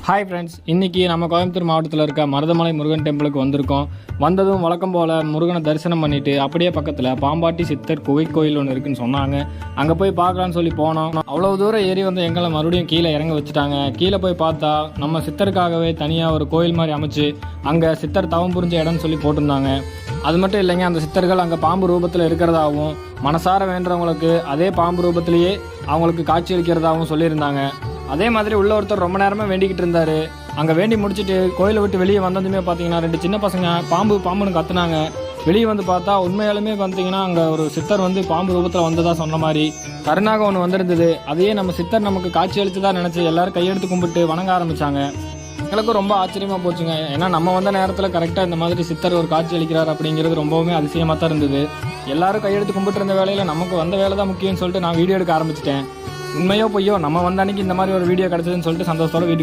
Hi friends, இன்றைக்கி நம்ம கோயம்புத்தூர் மாவட்டத்தில் இருக்க மருதமலை முருகன் டெம்பிளுக்கு வந்திருக்கோம். வந்ததும் வழக்கம் போல் முருகனை தரிசனம் பண்ணிவிட்டு அப்படியே பக்கத்தில் பாம்பாட்டி சித்தர் குகை கோயில் ஒன்று இருக்குன்னு சொன்னாங்க. அங்கே போய் பார்க்கலான்னு சொல்லி போனோம். அவ்வளோ தூரம் ஏறி வந்து எங்களை மறுபடியும் கீழே இறங்க வச்சுட்டாங்க. கீழே போய் பார்த்தா நம்ம சித்தருக்காகவே தனியாக ஒரு கோயில் மாதிரி அமைச்சு அங்கே சித்தர் தவம் புரிஞ்ச இடம்னு சொல்லி போட்டிருந்தாங்க. அது மட்டும் இல்லைங்க, அந்த சித்தர்கள் அங்கே பாம்பு ரூபத்தில் இருக்கிறதாகவும் மனசார வேண்டுறவங்களுக்கு அதே பாம்பு ரூபத்திலேயே அவங்களுக்கு காட்சி அளிக்கிறதாகவும் சொல்லியிருந்தாங்க. அதே மாதிரி உள்ள ஒருத்தர் ரொம்ப நேரமாக வேண்டிக்கிட்டு இருந்தார். அங்கே வேண்டி முடிச்சுட்டு கோயிலை விட்டு வெளியே வந்ததுமே பார்த்தீங்கன்னா 2 சின்ன பசங்க பாம்புன்னு கத்துனாங்க. வெளியே வந்து பார்த்தா உண்மையாலுமே பார்த்தீங்கன்னா அங்கே ஒரு சித்தர் வந்து பாம்பு ரூபத்தில் வந்ததா சொன்ன மாதிரி கருணாக ஒன்று வந்திருந்தது. அதையே நம்ம சித்தர் நமக்கு காட்சி அளித்ததா நினச்சி எல்லாரும் கையெடுத்து கும்பிட்டு வணங்க ஆரம்பித்தாங்க. எங்களுக்கும் ரொம்ப ஆச்சரியமாக போச்சுங்க. ஏன்னா நம்ம வந்த நேரத்தில் கரெக்டாக இந்த மாதிரி சித்தர் ஒரு காட்சி அளிக்கிறார் அப்படிங்கிறது ரொம்பவுமே அதிசயமாக தான் இருந்தது. எல்லாரும் கையெடுத்து கும்பிட்டு இருந்த வேலையில் நமக்கு வந்த வேலை தான் முக்கியம்னு சொல்லிட்டு நான் வீடியோ எடுக்க ஆரம்பிச்சிட்டேன். உண்மையோ பொய்யோ நம்ம வந்த அன்னைக்கு இந்த மாதிரி ஒரு வீடியோ கிடச்சதுன்னு சொல்லிட்டு சந்தோஷத்தோட வீட்டுக்கு